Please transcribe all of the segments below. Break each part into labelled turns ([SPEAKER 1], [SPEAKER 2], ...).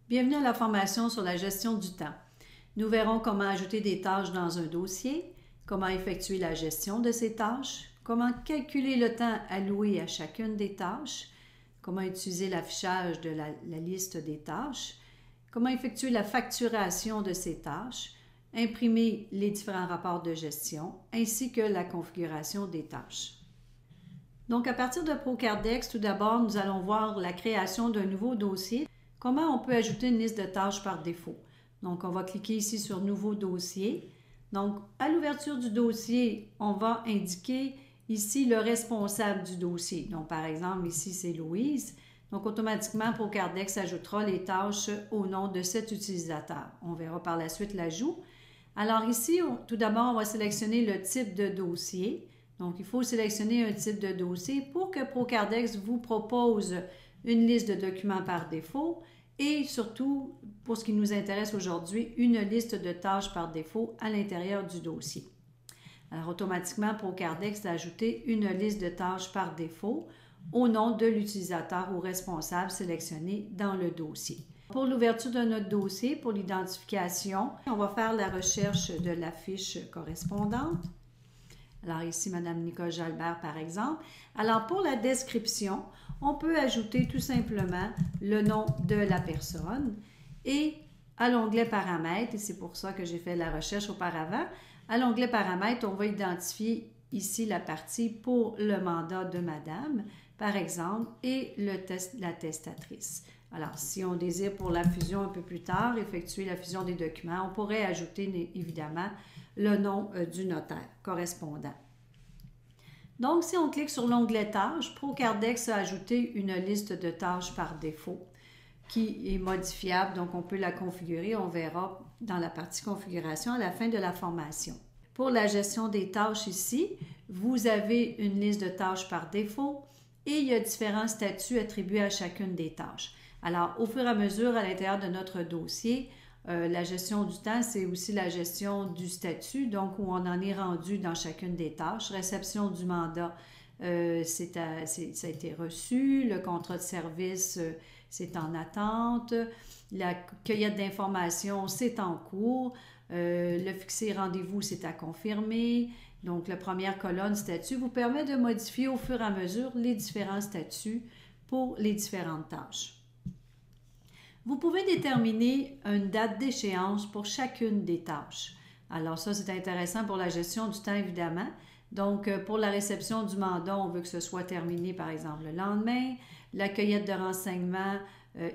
[SPEAKER 1] Bienvenue à la formation sur la gestion du temps. Nous verrons comment ajouter des tâches dans un dossier, comment effectuer la gestion de ces tâches, comment calculer le temps alloué à chacune des tâches, comment utiliser l'affichage de la liste des tâches, comment effectuer la facturation de ces tâches, imprimer les différents rapports de gestion, ainsi que la configuration des tâches. Donc, à partir de ProCardex, tout d'abord, nous allons voir la création d'un nouveau dossier. Comment on peut ajouter une liste de tâches par défaut? Donc, on va cliquer ici sur « Nouveau dossier ». Donc, à l'ouverture du dossier, on va indiquer ici le responsable du dossier. Donc, par exemple, ici, c'est Louise. Donc, automatiquement, ProCardex ajoutera les tâches au nom de cet utilisateur. On verra par la suite l'ajout. Alors ici, tout d'abord, on va sélectionner le type de dossier. Donc, il faut sélectionner un type de dossier pour que ProCardex vous propose une liste de documents par défaut et surtout, pour ce qui nous intéresse aujourd'hui, une liste de tâches par défaut à l'intérieur du dossier. Alors, automatiquement, ProCardex a ajouté une liste de tâches par défaut au nom de l'utilisateur ou responsable sélectionné dans le dossier. Pour l'ouverture de notre dossier, pour l'identification, on va faire la recherche de la fiche correspondante. Alors ici, Mme Nicole Jalbert, par exemple. Alors, pour la description, on peut ajouter tout simplement le nom de la personne et à l'onglet Paramètres, et c'est pour ça que j'ai fait la recherche auparavant, à l'onglet Paramètres, on va identifier ici la partie pour le mandat de Madame, par exemple, et la testatrice. Alors, si on désire pour la fusion un peu plus tard, effectuer la fusion des documents, on pourrait ajouter évidemment le nom du notaire correspondant. Donc, si on clique sur l'onglet Tâches, ProCardex a ajouté une liste de tâches par défaut qui est modifiable, donc on peut la configurer, on verra dans la partie configuration à la fin de la formation. Pour la gestion des tâches ici, vous avez une liste de tâches par défaut et il y a différents statuts attribués à chacune des tâches. Alors, au fur et à mesure, à l'intérieur de notre dossier, la gestion du temps, c'est aussi la gestion du statut, donc où on en est rendu dans chacune des tâches. Réception du mandat, ça a été reçu. Le contrat de service, c'est en attente. La cueillette d'informations, c'est en cours. Le fixer rendez-vous, c'est à confirmer. Donc, la première colonne statut vous permet de modifier au fur et à mesure les différents statuts pour les différentes tâches. Vous pouvez déterminer une date d'échéance pour chacune des tâches. Alors ça, c'est intéressant pour la gestion du temps, évidemment. Donc, pour la réception du mandat, on veut que ce soit terminé, par exemple, le lendemain. La cueillette de renseignements,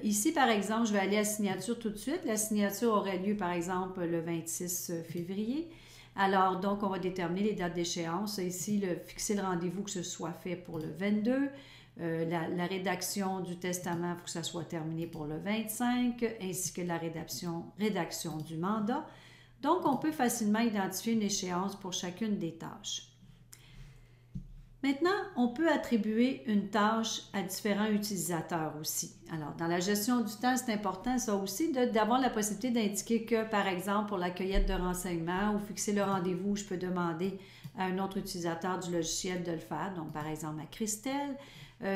[SPEAKER 1] ici, par exemple, je vais aller à signature tout de suite. La signature aurait lieu, par exemple, le 26 février. Alors, donc, on va déterminer les dates d'échéance. Ici, fixer le rendez-vous que ce soit fait pour le 22. La rédaction du testament, il faut que ça soit terminé pour le 25, ainsi que la rédaction du mandat. Donc, on peut facilement identifier une échéance pour chacune des tâches. Maintenant, on peut attribuer une tâche à différents utilisateurs aussi. Alors, dans la gestion du temps, c'est important ça aussi d'avoir la possibilité d'indiquer que, par exemple, pour la cueillette de renseignements ou fixer le rendez-vous, je peux demander à un autre utilisateur du logiciel de le faire, donc par exemple à Christelle.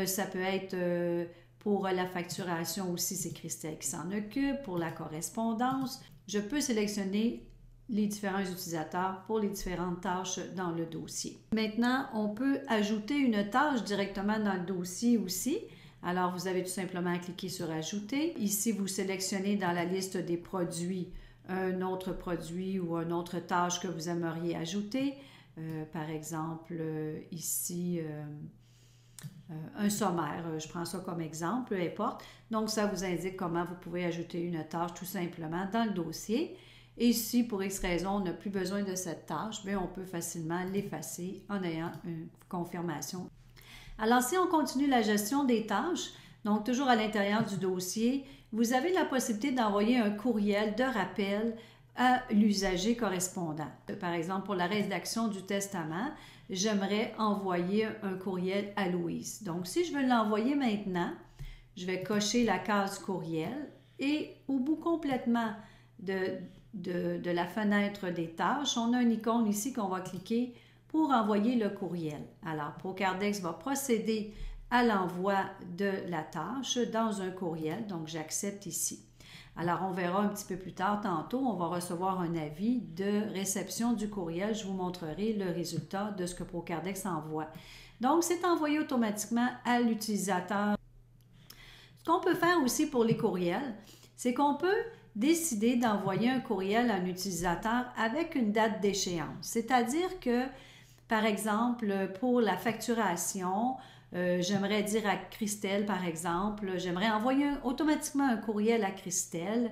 [SPEAKER 1] Ça peut être pour la facturation aussi, c'est Christelle qui s'en occupe. Pour la correspondance, je peux sélectionner les différents utilisateurs pour les différentes tâches dans le dossier. Maintenant, on peut ajouter une tâche directement dans le dossier aussi. Alors, vous avez tout simplement à cliquer sur « Ajouter ». Ici, vous sélectionnez dans la liste des produits un autre produit ou une autre tâche que vous aimeriez ajouter. Par exemple, ici... un sommaire, je prends ça comme exemple, peu importe. Donc, ça vous indique comment vous pouvez ajouter une tâche tout simplement dans le dossier. Et si, pour X raison, on n'a plus besoin de cette tâche, bien, on peut facilement l'effacer en ayant une confirmation. Alors, si on continue la gestion des tâches, donc toujours à l'intérieur du dossier, vous avez la possibilité d'envoyer un courriel de rappel à l'usager correspondant. Par exemple, pour la rédaction du testament, j'aimerais envoyer un courriel à Louise. Donc, si je veux l'envoyer maintenant, je vais cocher la case courriel et au bout complètement de la fenêtre des tâches, on a une icône ici qu'on va cliquer pour envoyer le courriel. Alors, ProCardex va procéder à l'envoi de la tâche dans un courriel, donc j'accepte ici. Alors, on verra un petit peu plus tard, tantôt, on va recevoir un avis de réception du courriel. Je vous montrerai le résultat de ce que ProCardex envoie. Donc, c'est envoyé automatiquement à l'utilisateur. Ce qu'on peut faire aussi pour les courriels, c'est qu'on peut décider d'envoyer un courriel à un utilisateur avec une date d'échéance. C'est-à-dire que, par exemple, pour la facturation, j'aimerais dire à Christelle, par exemple, j'aimerais envoyer automatiquement un courriel à Christelle.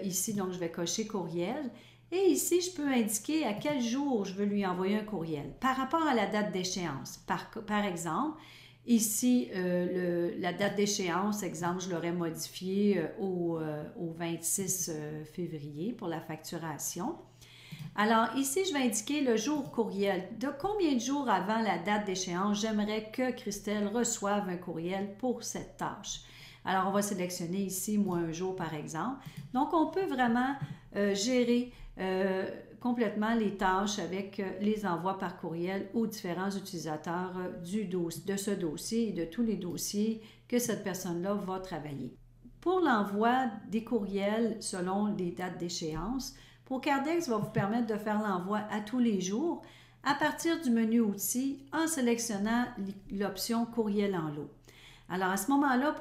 [SPEAKER 1] Ici, donc, je vais cocher courriel. Et ici, je peux indiquer à quel jour je veux lui envoyer un courriel par rapport à la date d'échéance. Par exemple, ici, la date d'échéance, exemple, je l'aurais modifiée au 26 février pour la facturation. Alors, ici, je vais indiquer le jour courriel. De combien de jours avant la date d'échéance, j'aimerais que Christelle reçoive un courriel pour cette tâche. Alors, on va sélectionner ici, moi, un jour, par exemple. Donc, on peut vraiment gérer complètement les tâches avec les envois par courriel aux différents utilisateurs de ce dossier et de tous les dossiers que cette personne-là va travailler. Pour l'envoi des courriels selon les dates d'échéance, ProCardex va vous permettre de faire l'envoi à tous les jours à partir du menu Outils en sélectionnant l'option Courriel en lot. Alors à ce moment-là,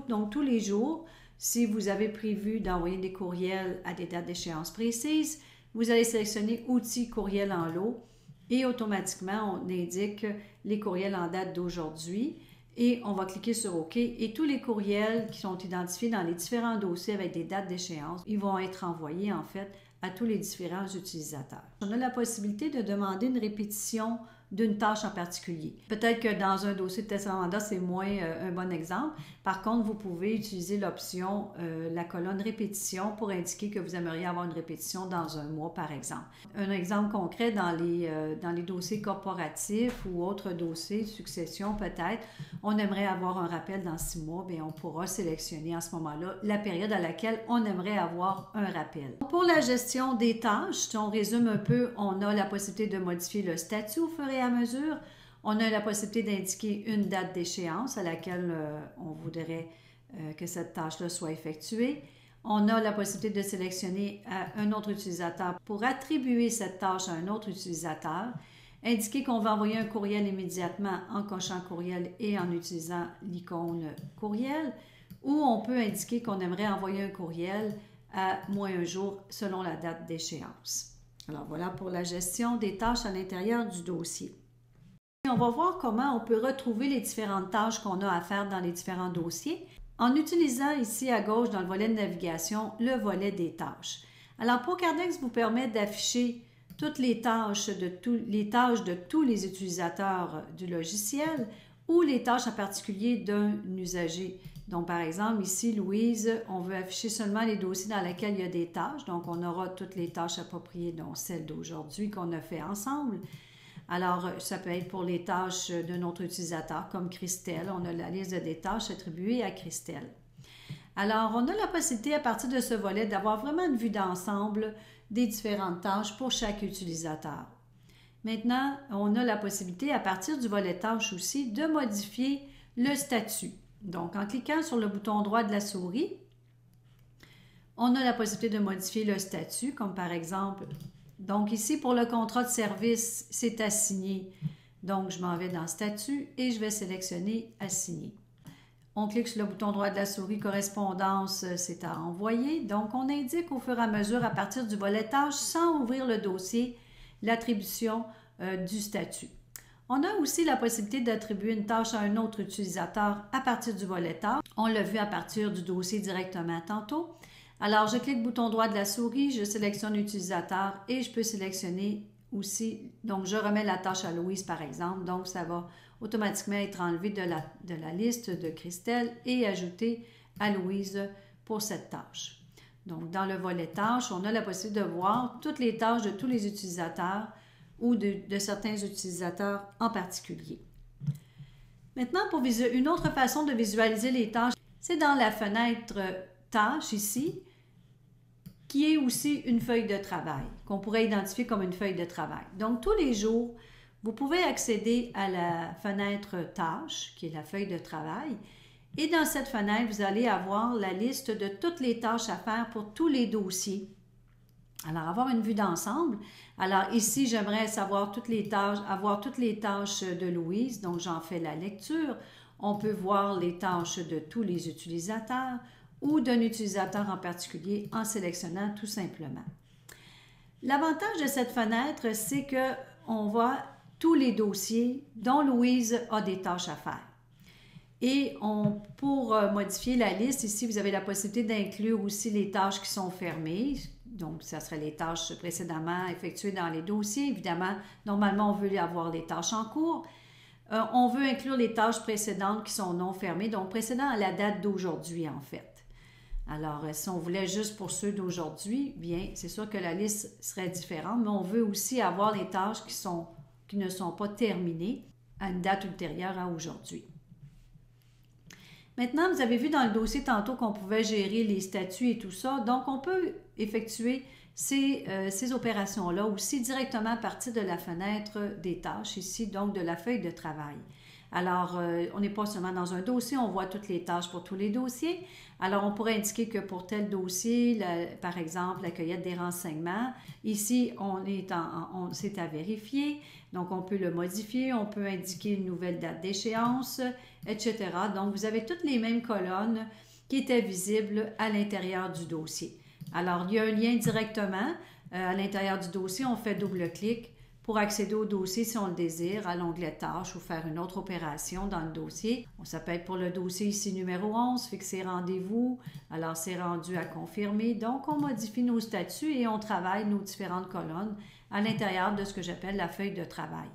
[SPEAKER 1] donc tous les jours, si vous avez prévu d'envoyer des courriels à des dates d'échéance précises, vous allez sélectionner Outils Courriel en lot et automatiquement, on indique les courriels en date d'aujourd'hui et on va cliquer sur OK et tous les courriels qui sont identifiés dans les différents dossiers avec des dates d'échéance, ils vont être envoyés en fait à tous les différents utilisateurs. On a la possibilité de demander une répétition d'une tâche en particulier. Peut-être que dans un dossier de testament, c'est moins un bon exemple. Par contre, vous pouvez utiliser l'option, la colonne répétition pour indiquer que vous aimeriez avoir une répétition dans un mois, par exemple. Un exemple concret dans les dossiers corporatifs ou autres dossiers, succession peut-être, on aimerait avoir un rappel dans 6 mois, bien on pourra sélectionner à ce moment-là la période à laquelle on aimerait avoir un rappel. Pour la gestion des tâches, si on résume un peu, on a la possibilité de modifier le statut au fur et à mesure. On a la possibilité d'indiquer une date d'échéance à laquelle on voudrait que cette tâche-là soit effectuée. On a la possibilité de sélectionner un autre utilisateur pour attribuer cette tâche à un autre utilisateur, indiquer qu'on va envoyer un courriel immédiatement en cochant courriel et en utilisant l'icône courriel, ou on peut indiquer qu'on aimerait envoyer un courriel à moins un jour selon la date d'échéance. Alors voilà pour la gestion des tâches à l'intérieur du dossier. Et on va voir comment on peut retrouver les différentes tâches qu'on a à faire dans les différents dossiers en utilisant ici à gauche dans le volet de navigation le volet des tâches. Alors ProCardex vous permet d'afficher toutes les tâches de tous les utilisateurs du logiciel ou les tâches en particulier d'un usager. Donc, par exemple, ici, Louise, on veut afficher seulement les dossiers dans lesquels il y a des tâches. Donc, on aura toutes les tâches appropriées, dont celle d'aujourd'hui qu'on a fait ensemble. Alors, ça peut être pour les tâches d'un autre utilisateur, comme Christelle. On a la liste des tâches attribuées à Christelle. Alors, on a la possibilité, à partir de ce volet, d'avoir vraiment une vue d'ensemble des différentes tâches pour chaque utilisateur. Maintenant, on a la possibilité, à partir du volet tâches aussi, de modifier le statut. Donc, en cliquant sur le bouton droit de la souris, on a la possibilité de modifier le statut, comme par exemple, donc ici, pour le contrat de service, c'est assigné. Donc, je m'en vais dans Statut et je vais sélectionner Assigner. On clique sur le bouton droit de la souris, correspondance, c'est à envoyer. Donc, on indique au fur et à mesure, à partir du volet tâches, sans ouvrir le dossier, l'attribution du statut. On a aussi la possibilité d'attribuer une tâche à un autre utilisateur à partir du volet tâches. On l'a vu à partir du dossier directement tantôt. Alors, je clique bouton droit de la souris, je sélectionne l'utilisateur et je peux sélectionner aussi, donc je remets la tâche à Louise par exemple, donc ça va automatiquement être enlevé de la liste de Christelle et ajouté à Louise pour cette tâche. Donc, dans le volet tâches, on a la possibilité de voir toutes les tâches de tous les utilisateurs ou de certains utilisateurs en particulier. Maintenant, pour une autre façon de visualiser les tâches, c'est dans la fenêtre Tâches ici, qui est aussi une feuille de travail, qu'on pourrait identifier comme une feuille de travail. Donc, tous les jours, vous pouvez accéder à la fenêtre Tâches, qui est la feuille de travail, Et dans cette fenêtre, vous allez avoir la liste de toutes les tâches à faire pour tous les dossiers. Alors, avoir une vue d'ensemble. Alors, ici, j'aimerais savoir toutes les tâches, avoir toutes les tâches de Louise, donc j'en fais la lecture. On peut voir les tâches de tous les utilisateurs ou d'un utilisateur en particulier en sélectionnant tout simplement. L'avantage de cette fenêtre, c'est qu'on voit tous les dossiers dont Louise a des tâches à faire. Et pour modifier la liste, ici, vous avez la possibilité d'inclure aussi les tâches qui sont fermées. Donc, ça serait les tâches précédemment effectuées dans les dossiers. Évidemment, normalement, on veut avoir les tâches en cours. On veut inclure les tâches précédentes qui sont non fermées, donc précédentes à la date d'aujourd'hui, en fait. Alors, si on voulait juste pour ceux d'aujourd'hui, bien, c'est sûr que la liste serait différente, mais on veut aussi avoir les tâches qui ne sont pas terminées à une date ultérieure à aujourd'hui. Maintenant, vous avez vu dans le dossier tantôt qu'on pouvait gérer les statuts et tout ça, donc on peut effectuer ces opérations-là aussi directement à partir de la fenêtre des tâches ici, donc de la feuille de travail. Alors, on n'est pas seulement dans un dossier, on voit toutes les tâches pour tous les dossiers. Alors, on pourrait indiquer que pour tel dossier, par exemple, la cueillette des renseignements, ici, c'est à vérifier. Donc, on peut le modifier, on peut indiquer une nouvelle date d'échéance, etc. Donc, vous avez toutes les mêmes colonnes qui étaient visibles à l'intérieur du dossier. Alors, il y a un lien directement à l'intérieur du dossier. On fait double-clic pour accéder au dossier si on le désire, à l'onglet Tâches ou faire une autre opération dans le dossier. Ça peut être pour le dossier ici numéro 11, fixer rendez-vous. Alors, c'est rendu à confirmer. Donc, on modifie nos statuts et on travaille nos différentes colonnes à l'intérieur de ce que j'appelle la feuille de travail.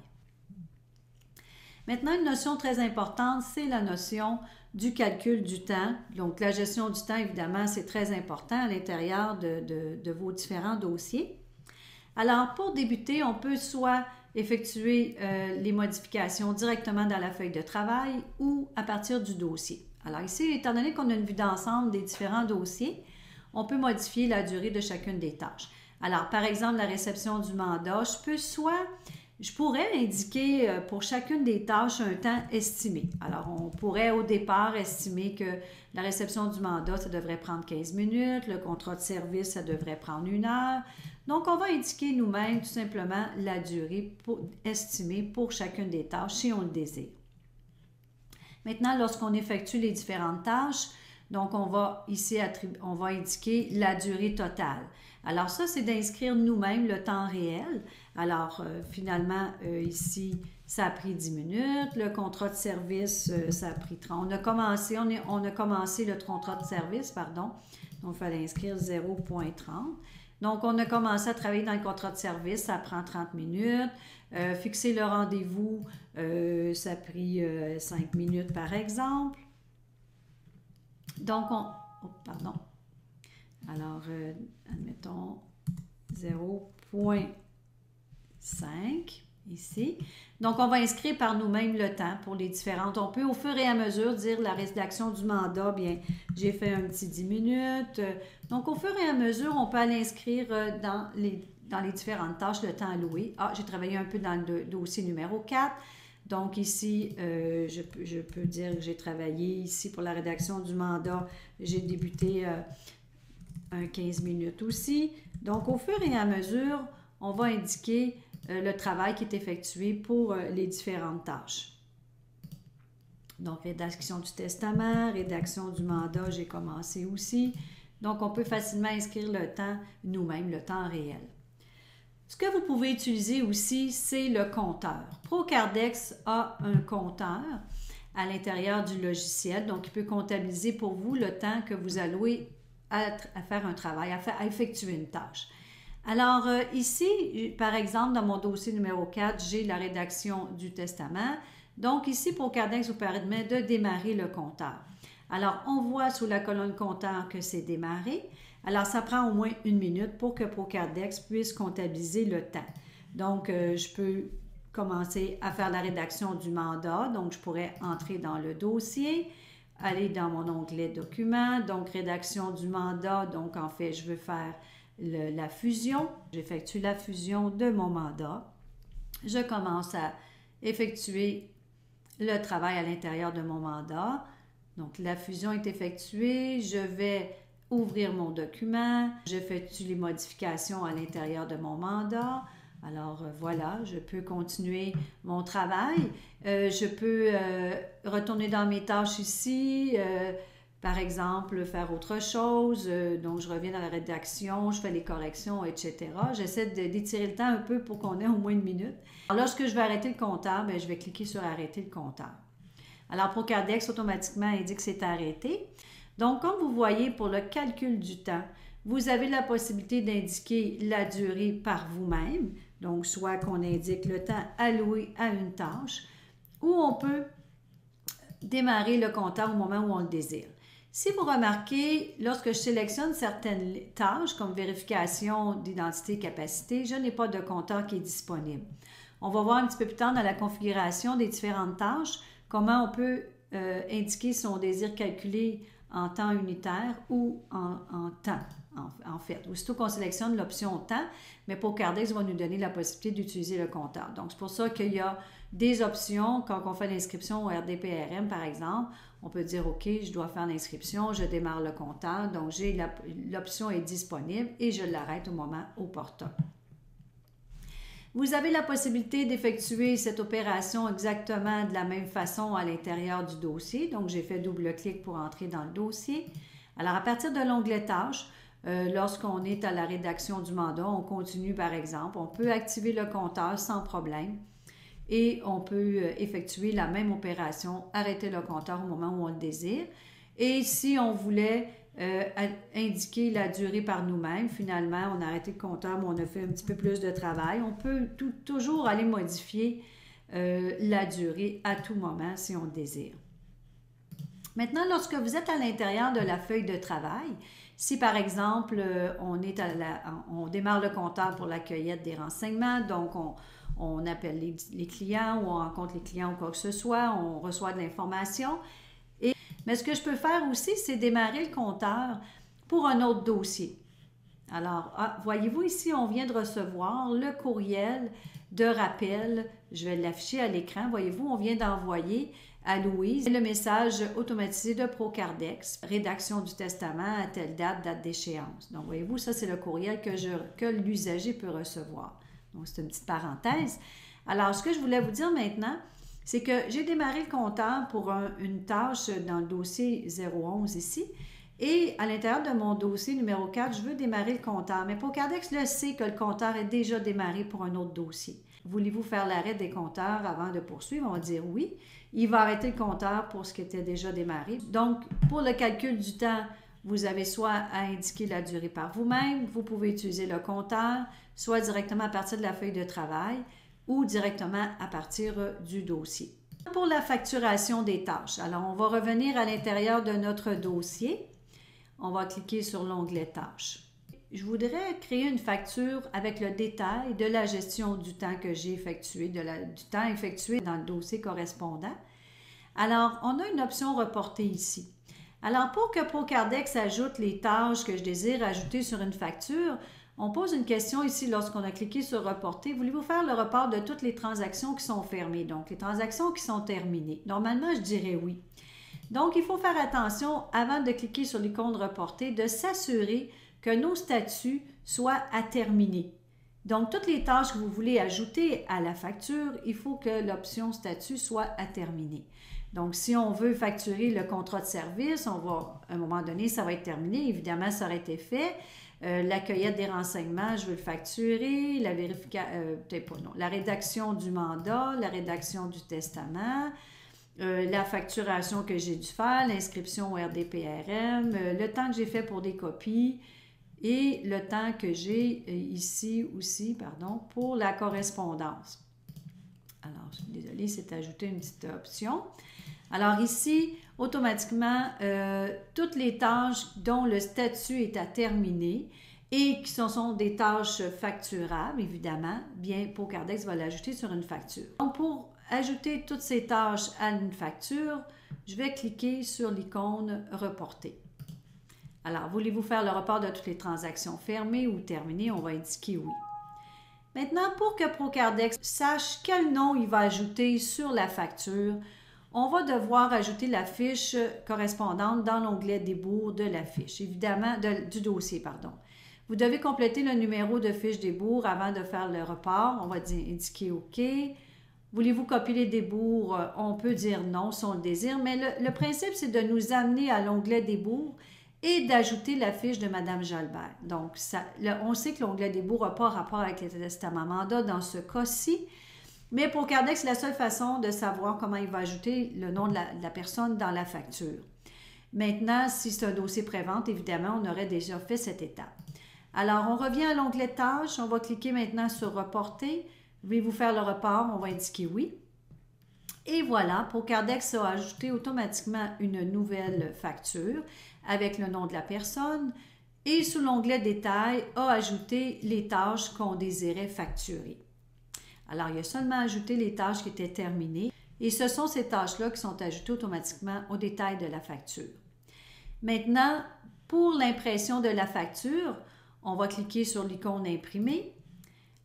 [SPEAKER 1] Maintenant, une notion très importante, c'est la notion du calcul du temps. Donc, la gestion du temps, évidemment, c'est très important à l'intérieur de vos différents dossiers. Alors, pour débuter, on peut soit effectuer les modifications directement dans la feuille de travail ou à partir du dossier. Alors ici, étant donné qu'on a une vue d'ensemble des différents dossiers, on peut modifier la durée de chacune des tâches. Alors, par exemple, la réception du mandat, je pourrais indiquer pour chacune des tâches un temps estimé. Alors, on pourrait au départ estimer que la réception du mandat, ça devrait prendre 15 minutes, le contrat de service, ça devrait prendre 1 heure. Donc, on va indiquer nous-mêmes tout simplement la durée estimée pour chacune des tâches si on le désire. Maintenant, lorsqu'on effectue les différentes tâches, donc on va ici on va indiquer la durée totale. Alors ça, c'est d'inscrire nous-mêmes le temps réel. Alors finalement, ici, ça a pris 10 minutes. Le contrat de service, ça a pris 30. On a commencé le contrat de service, pardon. Donc, il fallait inscrire 0,30. Donc, on a commencé à travailler dans le contrat de service, ça prend 30 minutes. Fixer le rendez-vous, ça a pris 5 minutes par exemple. Donc, pardon. Alors, admettons 0,5 ici. Donc, on va inscrire par nous-mêmes le temps pour les différentes. On peut au fur et à mesure dire la rédaction du mandat, bien, j'ai fait un petit 10 minutes. Donc, au fur et à mesure, on peut aller inscrire dans les différentes tâches le temps alloué. Ah, j'ai travaillé un peu dans le dossier numéro 4. Donc, ici, je peux dire que j'ai travaillé ici pour la rédaction du mandat. J'ai débuté un 15 minutes aussi. Donc, au fur et à mesure, on va indiquer le travail qui est effectué pour les différentes tâches. Donc, rédaction du testament, rédaction du mandat, j'ai commencé aussi. Donc, on peut facilement inscrire le temps nous-mêmes, le temps réel. Ce que vous pouvez utiliser aussi, c'est le compteur. ProCardex a un compteur à l'intérieur du logiciel, donc il peut comptabiliser pour vous le temps que vous allouez à faire un travail, à effectuer une tâche. Alors ici, par exemple, dans mon dossier numéro 4, j'ai la rédaction du testament. Donc ici, ProCardex vous permet de démarrer le compteur. Alors, on voit sous la colonne compteur que c'est démarré. Alors, ça prend au moins 1 minute pour que ProCardex puisse comptabiliser le temps. Donc, je peux commencer à faire la rédaction du mandat. Donc, je pourrais entrer dans le dossier, aller dans mon onglet Documents, donc rédaction du mandat. Donc, en fait, je veux faire la fusion. J'effectue la fusion de mon mandat. Je commence à effectuer le travail à l'intérieur de mon mandat. Donc, la fusion est effectuée. Je vais ouvrir mon document. J'effectue les modifications à l'intérieur de mon mandat. Alors, voilà, je peux continuer mon travail. Je peux retourner dans mes tâches ici. Par exemple, faire autre chose. Donc, je reviens dans la rédaction, je fais les corrections, etc. J'essaie d'étirer le temps un peu pour qu'on ait au moins une minute. Alors, lorsque je vais arrêter le compteur, bien, je vais cliquer sur « Arrêter le compteur ». Alors, ProCardex automatiquement indique que c'est arrêté. Donc, comme vous voyez, pour le calcul du temps, vous avez la possibilité d'indiquer la durée par vous-même. Donc, soit qu'on indique le temps alloué à une tâche, ou on peut démarrer le compteur au moment où on le désire. Si vous remarquez, lorsque je sélectionne certaines tâches, comme vérification d'identité et capacité, je n'ai pas de compteur qui est disponible. On va voir un petit peu plus tard dans la configuration des différentes tâches, comment on peut indiquer si on désire calculer en temps unitaire ou en temps, en fait. Aussitôt qu'on sélectionne l'option temps, mais ProCardex va nous donner la possibilité d'utiliser le compteur. Donc, c'est pour ça qu'il y a des options. Quand on fait l'inscription au RDPRM, par exemple, on peut dire, OK, je dois faire l'inscription, je démarre le compteur. Donc, l'option est disponible et je l'arrête au moment opportun. Vous avez la possibilité d'effectuer cette opération exactement de la même façon à l'intérieur du dossier. Donc, j'ai fait double-clic pour entrer dans le dossier. Alors, à partir de l'onglet Tâches, lorsqu'on est à la rédaction du mandat, on continue par exemple, on peut activer le compteur sans problème et on peut effectuer la même opération, arrêter le compteur au moment où on le désire. Et si on voulait indiquer la durée par nous-mêmes. Finalement, on a arrêté le compteur, mais on a fait un petit peu plus de travail. On peut toujours aller modifier la durée à tout moment si on le désire. Maintenant, lorsque vous êtes à l'intérieur de la feuille de travail, si par exemple, on démarre le compteur pour la cueillette des renseignements, donc on appelle les clients ou on rencontre les clients ou quoi que ce soit, on reçoit de l'information. Mais ce que je peux faire aussi, c'est démarrer le compteur pour un autre dossier. Alors, voyez-vous ici, on vient de recevoir le courriel de rappel. Je vais l'afficher à l'écran. Voyez-vous, on vient d'envoyer à Louise le message automatisé de ProCardex, rédaction du testament à telle date, date d'échéance. Donc, voyez-vous, ça, c'est le courriel que l'usager peut recevoir. Donc, c'est une petite parenthèse. Alors, ce que je voulais vous dire maintenant, c'est que j'ai démarré le compteur pour une tâche dans le dossier 011 ici. Et à l'intérieur de mon dossier numéro 4, je veux démarrer le compteur. Mais ProCardex le sait que le compteur est déjà démarré pour un autre dossier. Voulez-vous faire l'arrêt des compteurs avant de poursuivre? On va dire oui. Il va arrêter le compteur pour ce qui était déjà démarré. Donc, pour le calcul du temps, vous avez soit à indiquer la durée par vous-même, vous pouvez utiliser le compteur, soit directement à partir de la feuille de travail, ou directement à partir du dossier. Pour la facturation des tâches, alors on va revenir à l'intérieur de notre dossier. On va cliquer sur l'onglet Tâches. Je voudrais créer une facture avec le détail de la gestion du temps que j'ai effectué, du temps effectué dans le dossier correspondant. Alors, on a une option Reporter ici. Alors, pour que ProCardex ajoute les tâches que je désire ajouter sur une facture, on pose une question ici lorsqu'on a cliqué sur « Reporter ». Voulez-vous faire le report de toutes les transactions qui sont fermées, donc les transactions qui sont terminées? Normalement, je dirais oui. Donc, il faut faire attention, avant de cliquer sur l'icône « Reporter », de s'assurer que nos statuts soient à terminer. Donc, toutes les tâches que vous voulez ajouter à la facture, il faut que l'option « Statut » soit à terminer. Donc, si on veut facturer le contrat de service, à un moment donné, ça va être terminé. Évidemment, ça aurait été fait. La cueillette des renseignements, je veux le facturer, la rédaction du mandat, la rédaction du testament, la facturation que j'ai dû faire, l'inscription au RDPRM, le temps que j'ai fait pour des copies et le temps que j'ai ici aussi, pour la correspondance. Alors, je suis désolée, c'est ajouté une petite option. Alors ici, automatiquement, toutes les tâches dont le statut est à terminer et qui sont des tâches facturables, évidemment, bien ProCardex va l'ajouter sur une facture. Donc, pour ajouter toutes ces tâches à une facture, je vais cliquer sur l'icône « Reporter ». Alors, voulez-vous faire le report de toutes les transactions fermées ou terminées? On va indiquer oui. Maintenant, pour que ProCardex sache quel nom il va ajouter sur la facture, on va devoir ajouter la fiche correspondante dans l'onglet débours de la fiche, évidemment, du dossier, pardon. Vous devez compléter le numéro de fiche débours avant de faire le report. On va indiquer OK. Voulez-vous copier les débours? On peut dire non si on le désire, mais le principe, c'est de nous amener à l'onglet débours et d'ajouter la fiche de Mme Jalbert. Donc, on sait que l'onglet débours n'a pas rapport avec les testaments mandats dans ce cas-ci, mais pour Cardex, c'est la seule façon de savoir comment il va ajouter le nom de la personne dans la facture. Maintenant, si c'est un dossier prévente, évidemment, on aurait déjà fait cette étape. Alors, on revient à l'onglet Tâches. On va cliquer maintenant sur Reporter. Voulez-vous faire le report? On va indiquer oui. Et voilà, Procardex a ajouté automatiquement une nouvelle facture avec le nom de la personne et sous l'onglet Détails a ajouté les tâches qu'on désirait facturer. Alors, il a seulement ajouté les tâches qui étaient terminées et ce sont ces tâches-là qui sont ajoutées automatiquement au détail de la facture. Maintenant, pour l'impression de la facture, on va cliquer sur l'icône Imprimer.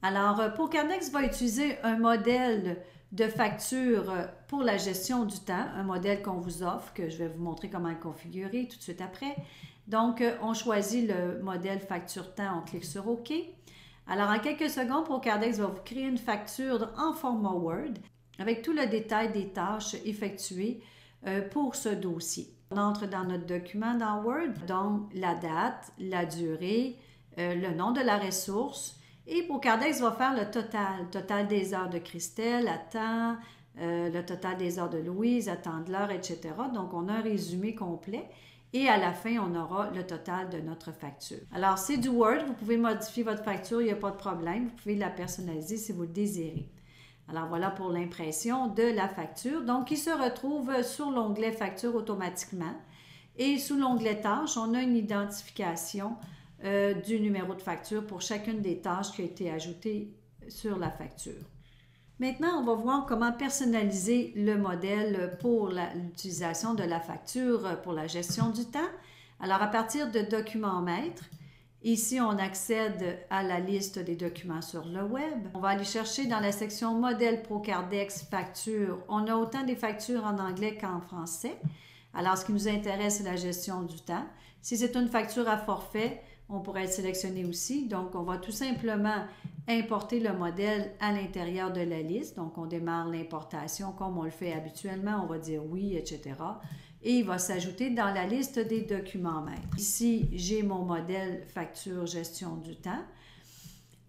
[SPEAKER 1] Alors, Procardex va utiliser un modèle de facture pour la gestion du temps, un modèle qu'on vous offre, que je vais vous montrer comment le configurer tout de suite après. Donc, on choisit le modèle facture temps, on clique sur OK. Alors, en quelques secondes, Procardex va vous créer une facture en format Word avec tout le détail des tâches effectuées pour ce dossier. On entre dans notre document dans Word, donc la date, la durée, le nom de la ressource. Et Procardex va faire le total des heures de Christelle à temps, le total des heures de Louise à temps de l'heure, etc. Donc, on a un résumé complet et à la fin, on aura le total de notre facture. Alors, c'est du Word, vous pouvez modifier votre facture, il n'y a pas de problème, vous pouvez la personnaliser si vous le désirez. Alors, voilà pour l'impression de la facture. Donc, il se retrouve sur l'onglet Facture automatiquement et sous l'onglet Tâches, on a une identification du numéro de facture pour chacune des tâches qui a été ajoutée sur la facture. Maintenant, on va voir comment personnaliser le modèle pour l'utilisation de la facture pour la gestion du temps. Alors, à partir de Documents Maîtres, ici, on accède à la liste des documents sur le web. On va aller chercher dans la section Modèle Procardex Facture. On a autant des factures en anglais qu'en français. Alors, ce qui nous intéresse, c'est la gestion du temps. Si c'est une facture à forfait, on pourrait être sélectionné aussi. Donc, on va tout simplement importer le modèle à l'intérieur de la liste. Donc, on démarre l'importation comme on le fait habituellement. On va dire oui, etc. Et il va s'ajouter dans la liste des documents maîtres. Ici, j'ai mon modèle facture gestion du temps.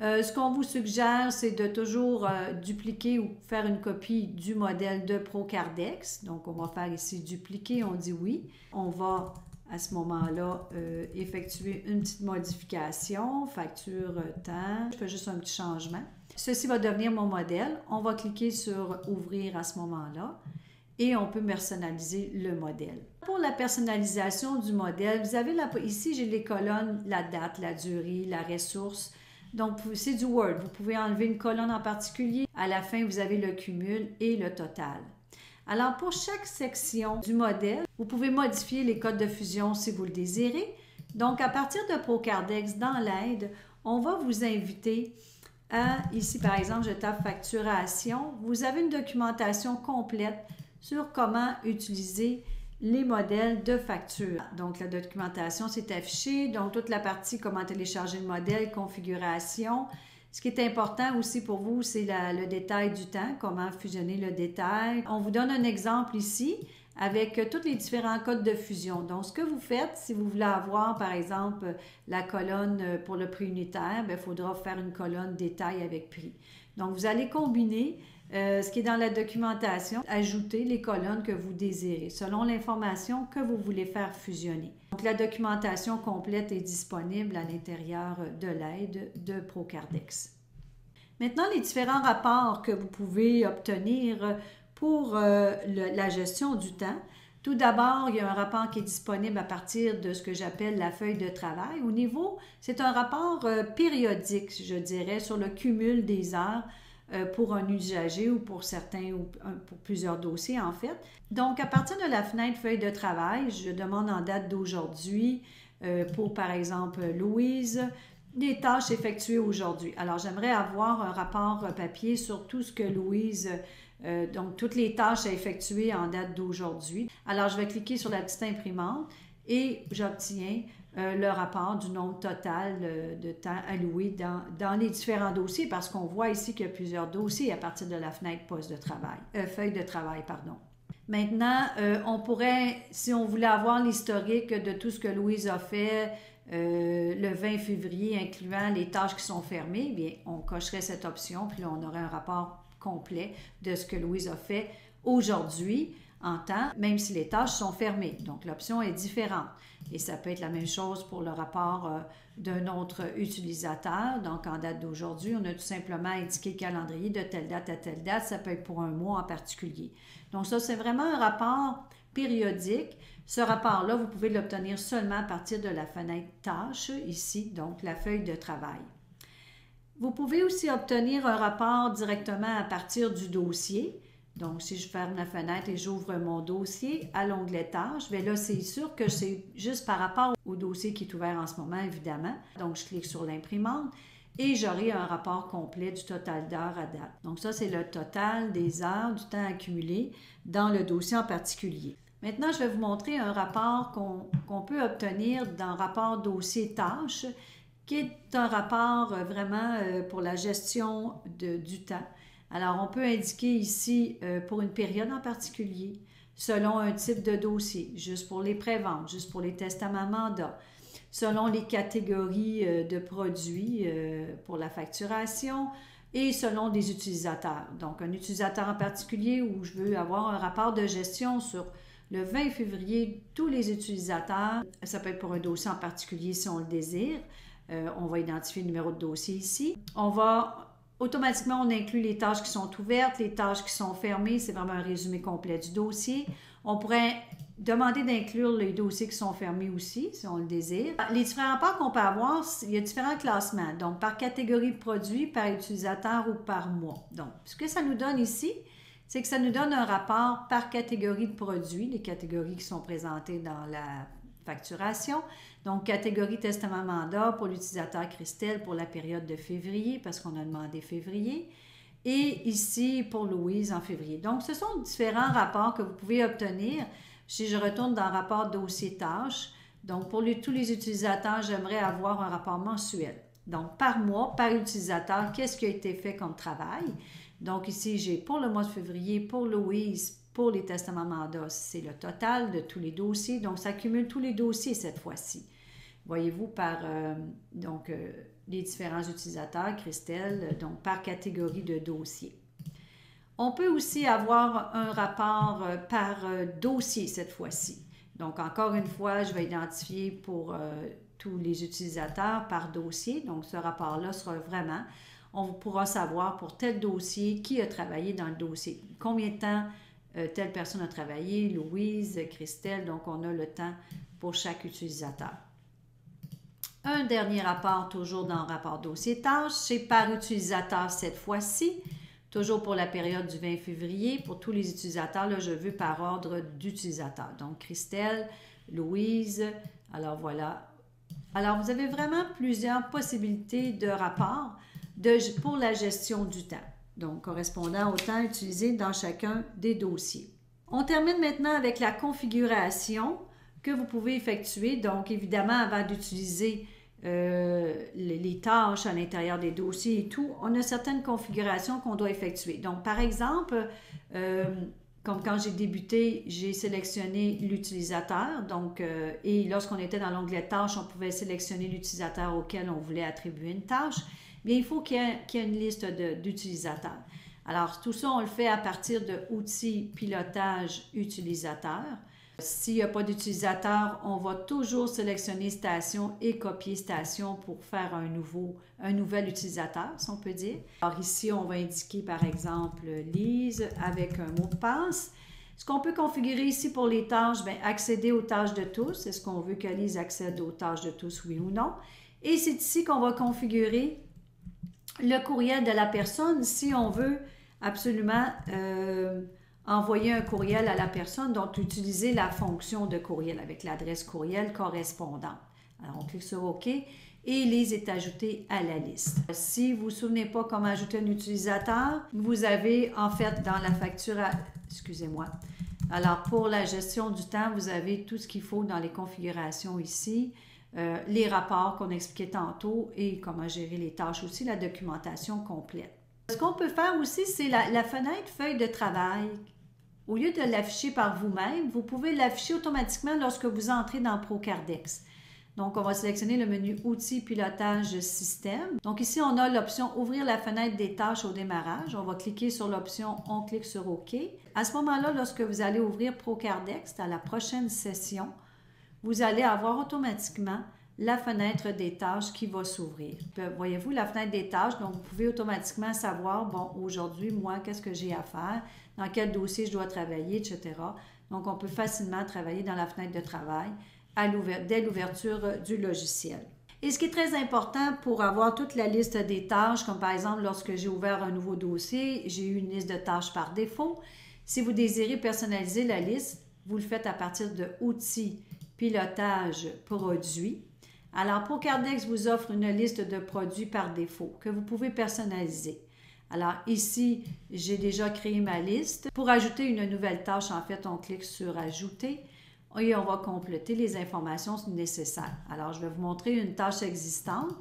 [SPEAKER 1] Ce qu'on vous suggère, c'est de toujours dupliquer ou faire une copie du modèle de Procardex. Donc, on va faire ici dupliquer, on dit oui. On va à ce moment-là, effectuer une petite modification, facture temps, je fais juste un petit changement. Ceci va devenir mon modèle. On va cliquer sur « Ouvrir » à ce moment-là et on peut personnaliser le modèle. Pour la personnalisation du modèle, vous avez ici, j'ai les colonnes, la date, la durée, la ressource. Donc, c'est du Word. Vous pouvez enlever une colonne en particulier. À la fin, vous avez le cumul et le total. Alors, pour chaque section du modèle, vous pouvez modifier les codes de fusion si vous le désirez. Donc, à partir de Procardex, dans l'aide, on va vous inviter à, ici par exemple, je tape facturation. Vous avez une documentation complète sur comment utiliser les modèles de facture. Donc, la documentation s'est affichée. Donc, toute la partie comment télécharger le modèle, configuration. Ce qui est important aussi pour vous, c'est le détail du temps, comment fusionner le détail. On vous donne un exemple ici avec tous les différents codes de fusion. Donc, ce que vous faites, si vous voulez avoir, par exemple, la colonne pour le prix unitaire, il faudra faire une colonne détail avec prix. Donc, vous allez combiner ce qui est dans la documentation, ajouter les colonnes que vous désirez, selon l'information que vous voulez faire fusionner. Donc, la documentation complète est disponible à l'intérieur de l'aide de Procardex. Maintenant, les différents rapports que vous pouvez obtenir pour la gestion du temps. Tout d'abord, il y a un rapport qui est disponible à partir de ce que j'appelle la feuille de travail. Au niveau, c'est un rapport périodique, je dirais, sur le cumul des heures pour un usager ou pour certains ou pour plusieurs dossiers en fait. Donc, à partir de la fenêtre feuille de travail, je demande en date d'aujourd'hui pour par exemple Louise, des tâches effectuées aujourd'hui. Alors, j'aimerais avoir un rapport papier sur tout ce que Louise Donc, toutes les tâches à effectuer en date d'aujourd'hui. Alors, je vais cliquer sur la petite imprimante et j'obtiens le rapport du nombre total de temps alloué dans les différents dossiers parce qu'on voit ici qu'il y a plusieurs dossiers à partir de la fenêtre poste de travail, feuille de travail, pardon. Maintenant, on pourrait, si on voulait avoir l'historique de tout ce que Louise a fait le 20 février, incluant les tâches qui sont fermées, bien, on cocherait cette option, puis là, on aurait un rapport complet de ce que Louise a fait aujourd'hui en temps, même si les tâches sont fermées. Donc, l'option est différente. Et ça peut être la même chose pour le rapport d'un autre utilisateur. Donc, en date d'aujourd'hui, on a tout simplement indiqué le calendrier de telle date à telle date. Ça peut être pour un mois en particulier. Donc, ça, c'est vraiment un rapport périodique. Ce rapport-là, vous pouvez l'obtenir seulement à partir de la fenêtre Tâches, ici, donc la feuille de travail. Vous pouvez aussi obtenir un rapport directement à partir du dossier. Donc, si je ferme la fenêtre et j'ouvre mon dossier à l'onglet Tâches, bien là, c'est sûr que c'est juste par rapport au dossier qui est ouvert en ce moment, évidemment. Donc, je clique sur l'imprimante et j'aurai un rapport complet du total d'heures à date. Donc, ça, c'est le total des heures, du temps accumulé dans le dossier en particulier. Maintenant, je vais vous montrer un rapport qu'on peut obtenir dans Rapport dossier tâches, qui est un rapport vraiment pour la gestion du temps. Alors, on peut indiquer ici pour une période en particulier, selon un type de dossier, juste pour les préventes, juste pour les testaments mandats, selon les catégories de produits pour la facturation et selon des utilisateurs. Donc, un utilisateur en particulier où je veux avoir un rapport de gestion sur le 20 février, tous les utilisateurs, ça peut être pour un dossier en particulier si on le désire. On va identifier le numéro de dossier ici. Automatiquement, on inclut les tâches qui sont ouvertes, les tâches qui sont fermées. C'est vraiment un résumé complet du dossier. On pourrait demander d'inclure les dossiers qui sont fermés aussi, si on le désire. Les différents rapports qu'on peut avoir, il y a différents classements. Donc, par catégorie de produits, par utilisateur ou par mois. Donc, ce que ça nous donne ici, c'est que ça nous donne un rapport par catégorie de produits, les catégories qui sont présentées dans la facturation. Donc, catégorie testament mandat pour l'utilisateur Christelle pour la période de février, parce qu'on a demandé février. Et ici, pour Louise en février. Donc, ce sont différents rapports que vous pouvez obtenir. Si je retourne dans rapport dossier tâches, donc pour tous les utilisateurs, j'aimerais avoir un rapport mensuel. Donc, par mois, par utilisateur, qu'est-ce qui a été fait comme travail? Donc, ici, j'ai pour le mois de février, pour Louise, pour les testaments mandats, c'est le total de tous les dossiers. Donc, ça accumule tous les dossiers cette fois-ci. Voyez-vous, par les différents utilisateurs, Christelle, donc par catégorie de dossier. On peut aussi avoir un rapport par dossier cette fois-ci. Donc, encore une fois, je vais identifier pour tous les utilisateurs par dossier. Donc, ce rapport-là sera vraiment, on pourra savoir pour tel dossier qui a travaillé dans le dossier. Combien de temps telle personne a travaillé, Louise, Christelle, donc on a le temps pour chaque utilisateur. Un dernier rapport, toujours dans rapport dossier tâches, c'est par utilisateur cette fois-ci, toujours pour la période du 20 février. Pour tous les utilisateurs, là, je veux par ordre d'utilisateur. Donc, Christelle, Louise, alors voilà. Alors, vous avez vraiment plusieurs possibilités de rapports pour la gestion du temps, donc correspondant au temps utilisé dans chacun des dossiers. On termine maintenant avec la configuration que vous pouvez effectuer. Donc, évidemment, avant d'utiliser les tâches à l'intérieur des dossiers et tout, on a certaines configurations qu'on doit effectuer. Donc, par exemple, comme quand j'ai débuté, j'ai sélectionné l'utilisateur. Donc, et lorsqu'on était dans l'onglet tâches, on pouvait sélectionner l'utilisateur auquel on voulait attribuer une tâche. Bien, il faut qu'il y ait une liste d'utilisateurs. Alors, tout ça, on le fait à partir de outils pilotage utilisateur. S'il n'y a pas d'utilisateur, on va toujours sélectionner station et copier station pour faire un nouvel utilisateur, si on peut dire. Alors ici, on va indiquer par exemple Lise avec un mot de passe. Ce qu'on peut configurer ici pour les tâches, bien, accéder aux tâches de tous. Est-ce qu'on veut que Lise accède aux tâches de tous, oui ou non? Et c'est ici qu'on va configurer le courriel de la personne si on veut absolument envoyer un courriel à la personne, donc utiliser la fonction de courriel avec l'adresse courriel correspondante. Alors, on clique sur OK et Élise est ajoutée à la liste. Si vous ne vous souvenez pas comment ajouter un utilisateur, vous avez en fait dans la facture, excusez-moi, alors pour la gestion du temps, vous avez tout ce qu'il faut dans les configurations ici, les rapports qu'on expliquait tantôt et comment gérer les tâches aussi, la documentation complète. Ce qu'on peut faire aussi, c'est la fenêtre feuille de travail. Au lieu de l'afficher par vous-même, vous pouvez l'afficher automatiquement lorsque vous entrez dans ProCardex. Donc, on va sélectionner le menu Outils, pilotage, système. Donc, ici, on a l'option Ouvrir la fenêtre des tâches au démarrage. On va cliquer sur l'option On clique sur OK. À ce moment-là, lorsque vous allez ouvrir ProCardex à la prochaine session, vous allez avoir automatiquement la fenêtre des tâches qui va s'ouvrir. Voyez-vous, la fenêtre des tâches, donc vous pouvez automatiquement savoir, bon, aujourd'hui, moi, qu'est-ce que j'ai à faire, dans quel dossier je dois travailler, etc. Donc, on peut facilement travailler dans la fenêtre de travail dès l'ouverture du logiciel. Et ce qui est très important pour avoir toute la liste des tâches, comme par exemple lorsque j'ai ouvert un nouveau dossier, j'ai eu une liste de tâches par défaut. Si vous désirez personnaliser la liste, vous le faites à partir de Outils, pilotage, produits. Alors, ProCardex vous offre une liste de produits par défaut que vous pouvez personnaliser. Alors ici, j'ai déjà créé ma liste. Pour ajouter une nouvelle tâche, en fait, on clique sur « Ajouter » et on va compléter les informations nécessaires. Alors, je vais vous montrer une tâche existante.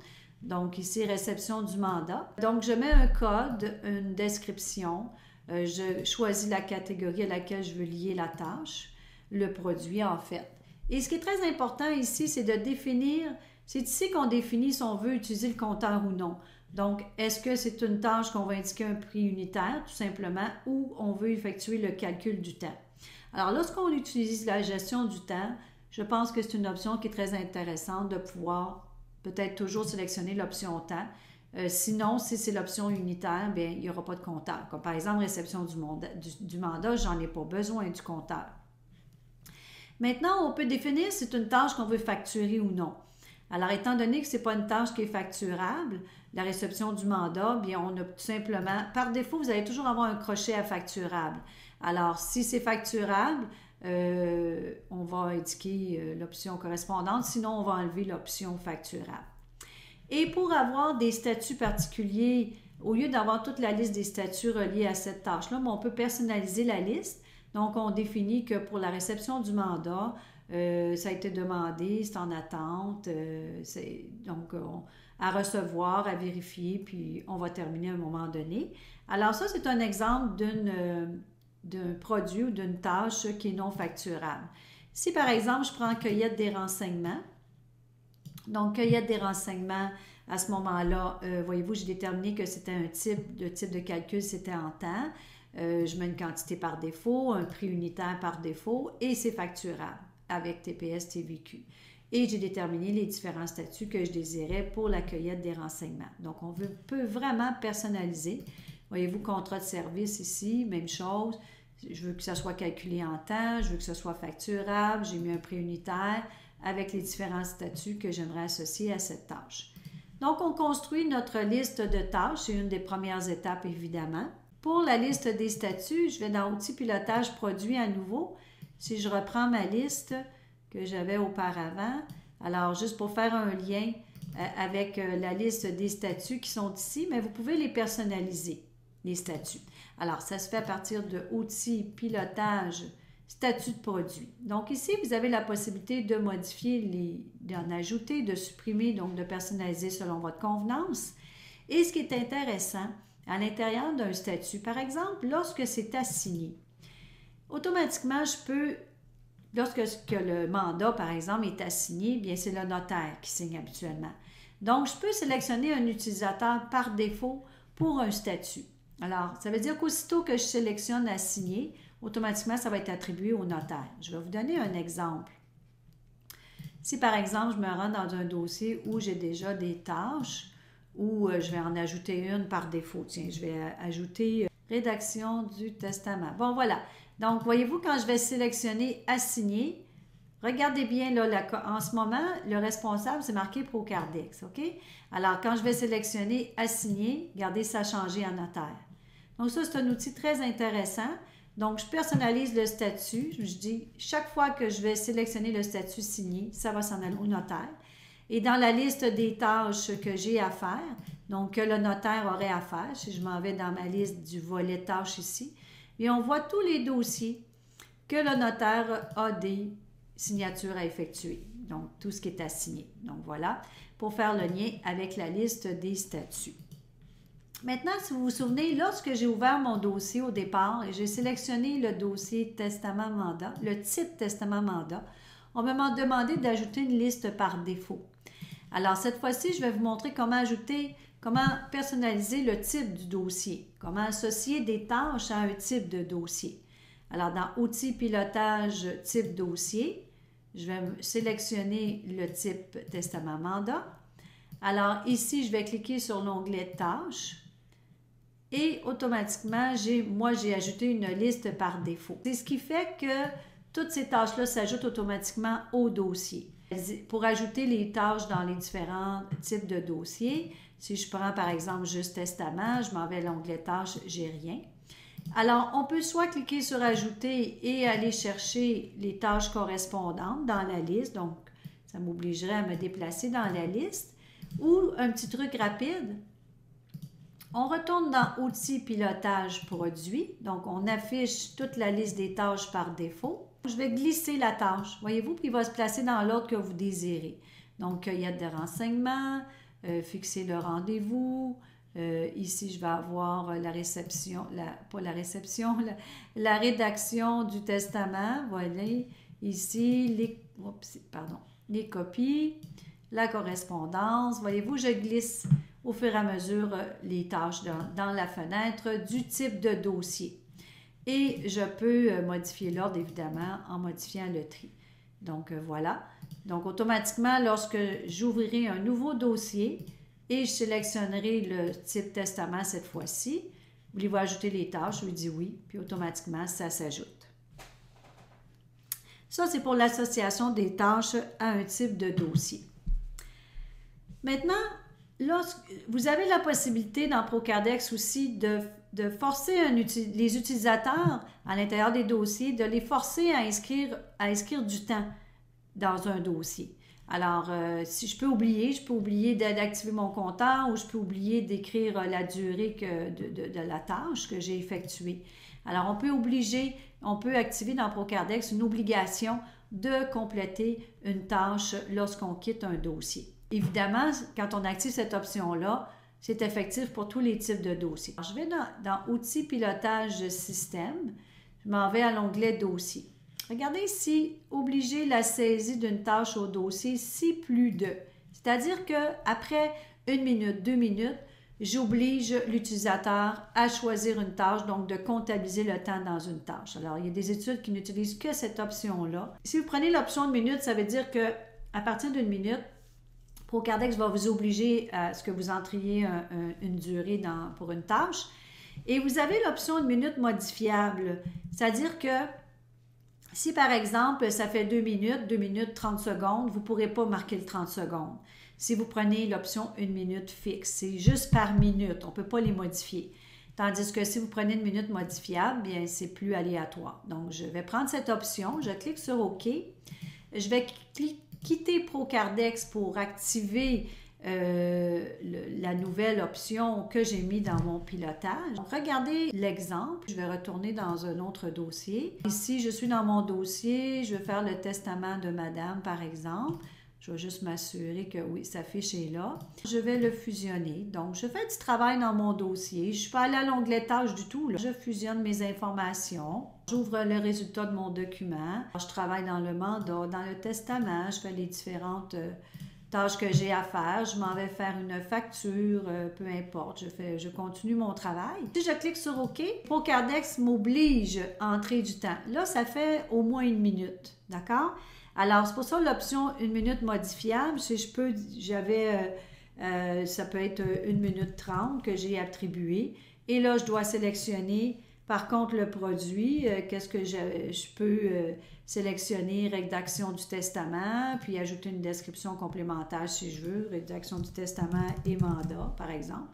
[SPEAKER 1] Donc ici, réception du mandat. Donc, je mets un code, une description. Je choisis la catégorie à laquelle je veux lier la tâche, le produit en fait. Et ce qui est très important ici, c'est de définir, c'est ici qu'on définit si on veut utiliser le compteur ou non. Donc, est-ce que c'est une tâche qu'on va indiquer un prix unitaire, tout simplement, ou on veut effectuer le calcul du temps? Alors, lorsqu'on utilise la gestion du temps, je pense que c'est une option qui est très intéressante de pouvoir peut-être toujours sélectionner l'option temps. Sinon, si c'est l'option unitaire, bien, il n'y aura pas de compteur. Comme par exemple, réception du mandat, j'en ai pas besoin du compteur. Maintenant, on peut définir si c'est une tâche qu'on veut facturer ou non. Alors, étant donné que ce n'est pas une tâche qui est facturable, la réception du mandat, bien, on a tout simplement, par défaut, vous allez toujours avoir un crochet à facturable. Alors, si c'est facturable, on va indiquer l'option correspondante, sinon on va enlever l'option facturable. Et pour avoir des statuts particuliers, au lieu d'avoir toute la liste des statuts reliés à cette tâche-là, on peut personnaliser la liste. Donc, on définit que pour la réception du mandat, ça a été demandé, c'est en attente, à recevoir, à vérifier, puis on va terminer à un moment donné. Alors ça, c'est un exemple d'un produit ou d'une tâche qui est non facturable. Si par exemple, je prends cueillette des renseignements, donc cueillette des renseignements, à ce moment-là, voyez-vous, j'ai déterminé que c'était un type de calcul, c'était en temps. Je mets une quantité par défaut, un prix unitaire par défaut et c'est facturable avec TPS TVQ. Et j'ai déterminé les différents statuts que je désirais pour la cueillette des renseignements. Donc, on peut vraiment personnaliser. Voyez-vous, contrat de service ici, même chose. Je veux que ça soit calculé en temps, je veux que ce soit facturable, j'ai mis un prix unitaire avec les différents statuts que j'aimerais associer à cette tâche. Donc, on construit notre liste de tâches. C'est une des premières étapes, évidemment. Pour la liste des statuts, je vais dans Outils pilotage produit à nouveau. Si je reprends ma liste que j'avais auparavant, alors juste pour faire un lien avec la liste des statuts qui sont ici, mais vous pouvez les personnaliser, les statuts. Alors, ça se fait à partir de Outils pilotage statut de produit. Donc ici, vous avez la possibilité de modifier, d'en ajouter, de supprimer, donc de personnaliser selon votre convenance. Et ce qui est intéressant, à l'intérieur d'un statut, par exemple, lorsque c'est assigné, automatiquement, je peux, lorsque le mandat, par exemple, est assigné, bien c'est le notaire qui signe habituellement. Donc, je peux sélectionner un utilisateur par défaut pour un statut. Alors, ça veut dire qu'aussitôt que je sélectionne assigné, automatiquement, ça va être attribué au notaire. Je vais vous donner un exemple. Si, par exemple, je me rends dans un dossier où j'ai déjà des tâches, ou je vais en ajouter une par défaut. Tiens, je vais ajouter rédaction du testament. Bon, voilà. Donc, voyez-vous, quand je vais sélectionner assigné, regardez bien, là, en ce moment, le responsable, c'est marqué ProCardex, OK? Alors, quand je vais sélectionner assigné, regardez, ça a changé en notaire. Donc, ça, c'est un outil très intéressant. Donc, je personnalise le statut. Je dis, chaque fois que je vais sélectionner le statut signé, ça va s'en aller au notaire. Et dans la liste des tâches que j'ai à faire, donc que le notaire aurait à faire, si je m'en vais dans ma liste du volet tâches ici, et on voit tous les dossiers que le notaire a des signatures à effectuer. Donc, tout ce qui est assigné. Donc, voilà, pour faire le lien avec la liste des statuts. Maintenant, si vous vous souvenez, lorsque j'ai ouvert mon dossier au départ et j'ai sélectionné le dossier testament-mandat, le type testament-mandat, on m'a demandé d'ajouter une liste par défaut. Alors, cette fois-ci, je vais vous montrer comment personnaliser le type du dossier, comment associer des tâches à un type de dossier. Alors, dans « Outils pilotage type dossier », je vais sélectionner le type testament-mandat. Alors, ici, je vais cliquer sur l'onglet « Tâches ». Et automatiquement, j'ai ajouté une liste par défaut. C'est ce qui fait que toutes ces tâches-là s'ajoutent automatiquement au dossier. Pour ajouter les tâches dans les différents types de dossiers, si je prends par exemple juste testament, je m'en vais à l'onglet tâches, j'ai rien. Alors, on peut soit cliquer sur ajouter et aller chercher les tâches correspondantes dans la liste, donc ça m'obligerait à me déplacer dans la liste, ou un petit truc rapide. On retourne dans « Outils pilotage produit », donc on affiche toute la liste des tâches par défaut. Je vais glisser la tâche, voyez-vous, puis il va se placer dans l'ordre que vous désirez. Donc, il y a des renseignements, fixer le rendez-vous. Ici, je vais avoir la réception, la rédaction du testament. Voilà, ici, les copies, la correspondance. Voyez-vous, je glisse au fur et à mesure les tâches dans la fenêtre du type de dossier. Et je peux modifier l'ordre, évidemment, en modifiant le tri. Donc, voilà. Donc, automatiquement, lorsque j'ouvrirai un nouveau dossier et je sélectionnerai le type testament cette fois-ci, voulez-vous ajouter les tâches? Je lui dis oui, puis automatiquement, ça s'ajoute. Ça, c'est pour l'association des tâches à un type de dossier. Maintenant, vous avez la possibilité dans Procardex aussi de forcer les utilisateurs à l'intérieur des dossiers, de les forcer à inscrire du temps dans un dossier. Alors, si je peux oublier d'activer mon compteur ou je peux oublier d'écrire la durée de la tâche que j'ai effectuée. Alors, on peut activer dans Procardex une obligation de compléter une tâche lorsqu'on quitte un dossier. Évidemment, quand on active cette option-là, c'est effectif pour tous les types de dossiers. Alors, je vais dans « Outils pilotage système ». Je m'en vais à l'onglet « Dossier ». Regardez ici, « Obliger la saisie d'une tâche au dossier si plus de ». C'est-à-dire qu'après 1 minute, 2 minutes, j'oblige l'utilisateur à choisir une tâche, donc de comptabiliser le temps dans une tâche. Alors, il y a des études qui n'utilisent que cette option-là. Si vous prenez l'option de minute, ça veut dire qu'à partir d'une minute, Procardex va vous obliger à ce que vous entriez une durée pour une tâche. Et vous avez l'option de minute modifiable. C'est-à-dire que si, par exemple, ça fait 2 minutes 30 secondes, vous ne pourrez pas marquer le 30 secondes. Si vous prenez l'option 1 minute fixe, c'est juste par minute, on ne peut pas les modifier. Tandis que si vous prenez une minute modifiable, bien, c'est plus aléatoire. Donc, je vais prendre cette option, je clique sur OK. Je vais quitter Procardex pour activer la nouvelle option que j'ai mis dans mon pilotage. Donc, regardez l'exemple. Je vais retourner dans un autre dossier. Ici, je suis dans mon dossier. Je vais faire le testament de madame, par exemple. Je vais juste m'assurer que oui, s'affiche est là. Je vais le fusionner. Donc, je fais du travail dans mon dossier. Je ne suis pas allée à l'onglet tâches du tout, là. Je fusionne mes informations. J'ouvre le résultat de mon document. Je travaille dans le mandat, dans le testament. Je fais les différentes tâches que j'ai à faire. Je m'en vais faire une facture, peu importe. Je continue mon travail. Si je clique sur OK, Procardex m'oblige à entrer du temps. Là, ça fait au moins 1 minute. D'accord? Alors, c'est pour ça l'option 1 minute modifiable. Si je peux, ça peut être 1 minute 30 que j'ai attribué. Et là, je dois sélectionner, par contre, le produit. Qu'est-ce que je peux sélectionner? Rédaction du testament, puis ajouter une description complémentaire si je veux. Rédaction du testament et mandat, par exemple.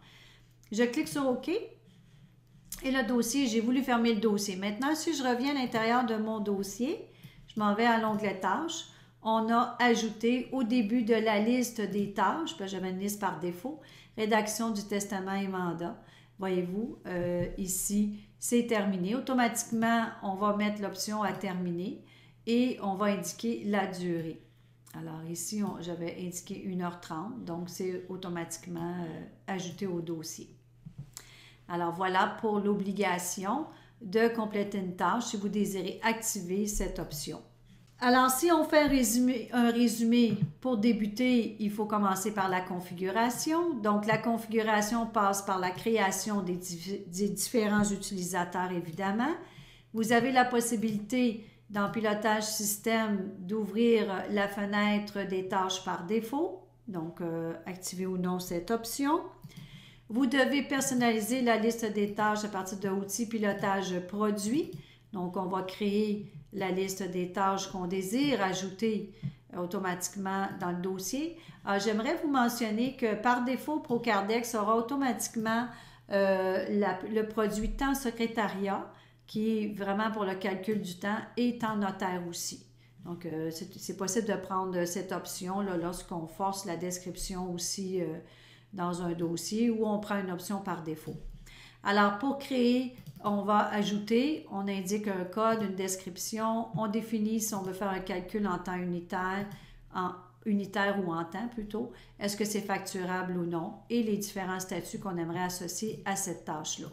[SPEAKER 1] Je clique sur OK. Et le dossier, j'ai voulu fermer le dossier. Maintenant, si je reviens à l'intérieur de mon dossier, je m'en vais à l'onglet Tâches. on a ajouté au début de la liste des tâches, parce que j'avais une liste par défaut, rédaction du testament et mandat. Voyez-vous, ici, c'est terminé. Automatiquement, on va mettre l'option à terminer et on va indiquer la durée. Alors ici, j'avais indiqué 1h30, donc c'est automatiquement ajouté au dossier. Alors voilà pour l'obligation de compléter une tâche si vous désirez activer cette option. Alors, si on fait un résumé, pour débuter, il faut commencer par la configuration. Donc, la configuration passe par la création des différents utilisateurs, évidemment. Vous avez la possibilité, dans Pilotage système, d'ouvrir la fenêtre des tâches par défaut. Donc, activer ou non cette option. Vous devez personnaliser la liste des tâches à partir de outils Pilotage produit. Donc, on va créer la liste des tâches qu'on désire ajouter automatiquement dans le dossier. J'aimerais vous mentionner que par défaut, ProCardex aura automatiquement le produit temps secrétariat, qui est vraiment pour le calcul du temps, et temps notaire aussi. Donc, c'est possible de prendre cette option là, lorsqu'on force la description aussi dans un dossier ou on prend une option par défaut. Alors, pour créer, on va ajouter, on indique un code, une description, on définit si on veut faire un calcul en temps unitaire, ou en temps plutôt, est-ce que c'est facturable ou non, et les différents statuts qu'on aimerait associer à cette tâche-là.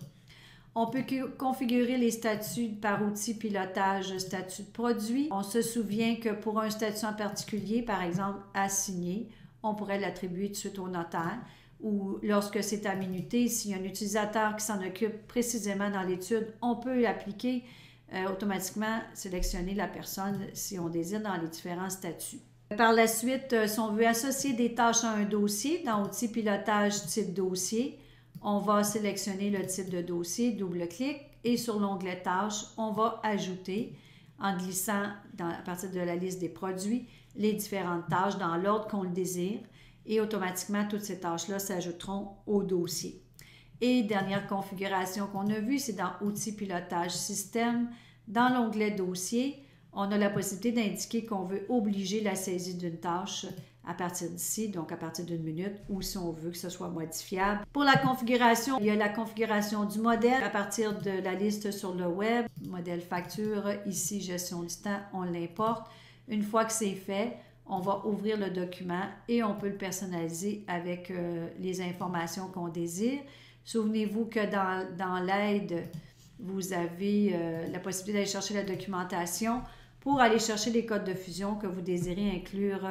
[SPEAKER 1] On peut configurer les statuts par outil pilotage statut de produit. On se souvient que pour un statut en particulier, par exemple assigné, on pourrait l'attribuer tout de suite au notaire. Ou lorsque c'est à minuter, s'il y a un utilisateur qui s'en occupe précisément dans l'étude, on peut appliquer automatiquement, sélectionner la personne si on désire dans les différents statuts. Par la suite, si on veut associer des tâches à un dossier, dans Outils pilotage type dossier, on va sélectionner le type de dossier, double-clic, et sur l'onglet tâches, on va ajouter, en glissant à partir de la liste des produits, les différentes tâches dans l'ordre qu'on le désire. Et automatiquement, toutes ces tâches-là s'ajouteront au dossier. Et dernière configuration qu'on a vue, c'est dans Outils pilotage système. Dans l'onglet Dossier, on a la possibilité d'indiquer qu'on veut obliger la saisie d'une tâche à partir d'ici, donc à partir d'une minute, ou si on veut que ce soit modifiable. Pour la configuration, il y a la configuration du modèle à partir de la liste sur le web. Modèle facture, ici, gestion du temps, on l'importe. Une fois que c'est fait, on va ouvrir le document et on peut le personnaliser avec les informations qu'on désire. Souvenez-vous que dans l'aide, vous avez la possibilité d'aller chercher la documentation pour aller chercher les codes de fusion que vous désirez inclure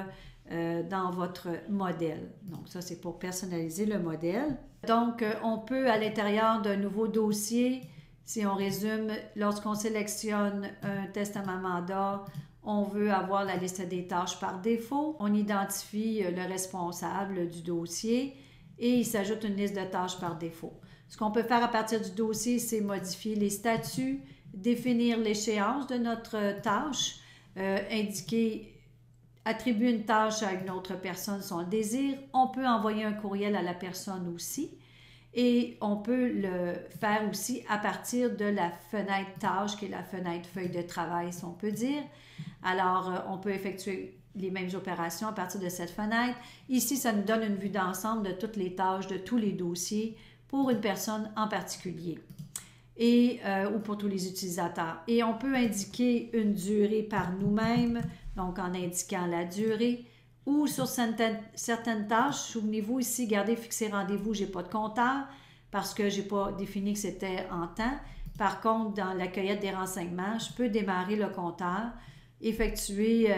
[SPEAKER 1] dans votre modèle. Donc ça, c'est pour personnaliser le modèle. Donc, on peut, à l'intérieur d'un nouveau dossier, si on résume, lorsqu'on sélectionne un testament mandat, on veut avoir la liste des tâches par défaut. On identifie le responsable du dossier et il s'ajoute une liste de tâches par défaut. Ce qu'on peut faire à partir du dossier, c'est modifier les statuts, définir l'échéance de notre tâche, attribuer une tâche à une autre personne si on le désire. On peut envoyer un courriel à la personne aussi. Et on peut le faire aussi à partir de la fenêtre tâche, qui est la fenêtre feuille de travail, si on peut dire. Alors, on peut effectuer les mêmes opérations à partir de cette fenêtre. Ici, ça nous donne une vue d'ensemble de toutes les tâches, de tous les dossiers pour une personne en particulier ou pour tous les utilisateurs. Et on peut indiquer une durée par nous-mêmes, donc en indiquant la durée. Ou sur certaines tâches, souvenez-vous ici, gardez fixer rendez-vous, je n'ai pas de compteur parce que je n'ai pas défini que c'était en temps. Par contre, dans la cueillette des renseignements, je peux démarrer le compteur, effectuer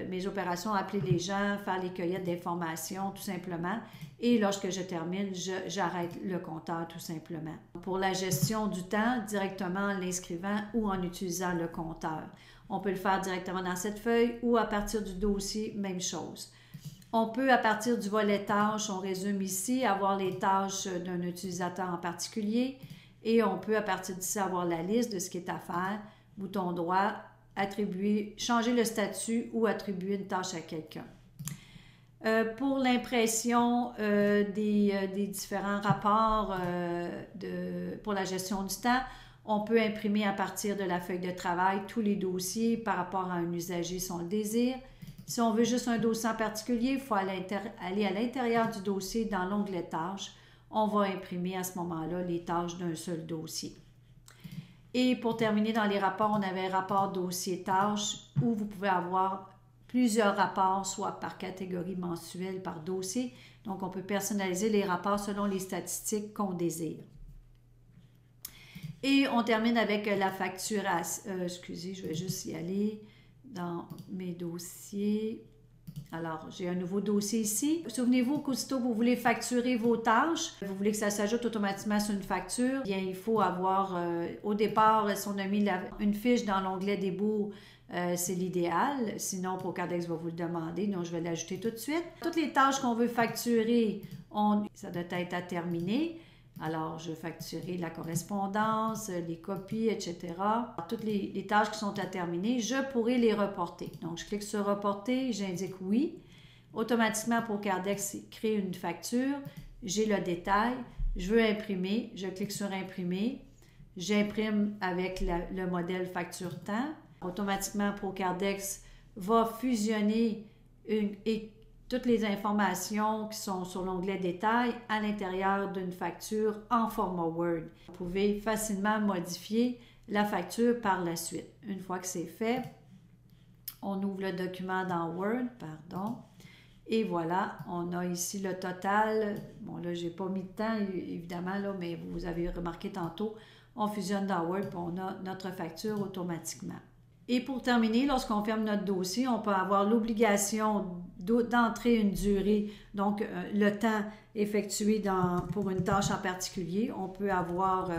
[SPEAKER 1] mes opérations, appeler les gens, faire les cueillettes d'informations tout simplement. Et lorsque je termine, j'arrête le compteur tout simplement. Pour la gestion du temps, directement en l'inscrivant ou en utilisant le compteur. On peut le faire directement dans cette feuille ou à partir du dossier, même chose. On peut, à partir du volet tâches, on résume ici, avoir les tâches d'un utilisateur en particulier et on peut, à partir d'ici, avoir la liste de ce qui est à faire. Bouton droit, attribuer, changer le statut ou attribuer une tâche à quelqu'un. Pour l'impression des différents rapports pour la gestion du temps, on peut imprimer à partir de la feuille de travail tous les dossiers par rapport à un usager si on le désire. Si on veut juste un dossier en particulier, il faut aller à l'intérieur du dossier dans l'onglet Tâches. On va imprimer à ce moment-là les tâches d'un seul dossier. Et pour terminer dans les rapports, on avait rapport dossier tâches où vous pouvez avoir plusieurs rapports, soit par catégorie mensuelle, par dossier. Donc, on peut personnaliser les rapports selon les statistiques qu'on désire. Et on termine avec la facturation. Excusez, je vais juste y aller dans mes dossiers. Alors, j'ai un nouveau dossier ici. Souvenez-vous qu'aussitôt que vous voulez facturer vos tâches, vous voulez que ça s'ajoute automatiquement sur une facture, bien, il faut avoir, au départ, si on a mis une fiche dans l'onglet Débouts, c'est l'idéal. Sinon, Procardex va vous le demander, donc je vais l'ajouter tout de suite. Toutes les tâches qu'on veut facturer, ça doit être à terminer. Alors, je vais facturer la correspondance, les copies, etc. Toutes les tâches qui sont à terminer, je pourrai les reporter. Donc, je clique sur « Reporter », j'indique « Oui ». Automatiquement, Procardex crée une facture. J'ai le détail. Je veux imprimer. Je clique sur « Imprimer ». J'imprime avec le modèle facture-temps. Automatiquement, Procardex va fusionner toutes les informations qui sont sur l'onglet Détails à l'intérieur d'une facture en format Word. Vous pouvez facilement modifier la facture par la suite. Une fois que c'est fait, on ouvre le document dans Word, et voilà, on a ici le total. Bon, là, je n'ai pas mis de temps, évidemment, là, mais vous avez remarqué tantôt, on fusionne dans Word et on a notre facture automatiquement. Et pour terminer, lorsqu'on ferme notre dossier, on peut avoir l'obligation d'entrer une durée, donc le temps effectué pour une tâche en particulier. On peut avoir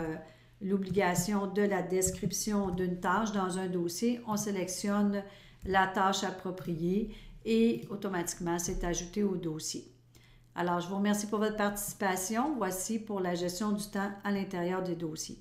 [SPEAKER 1] l'obligation de la description d'une tâche dans un dossier. On sélectionne la tâche appropriée et automatiquement, c'est ajouté au dossier. Alors, je vous remercie pour votre participation. Voici pour la gestion du temps à l'intérieur des dossiers.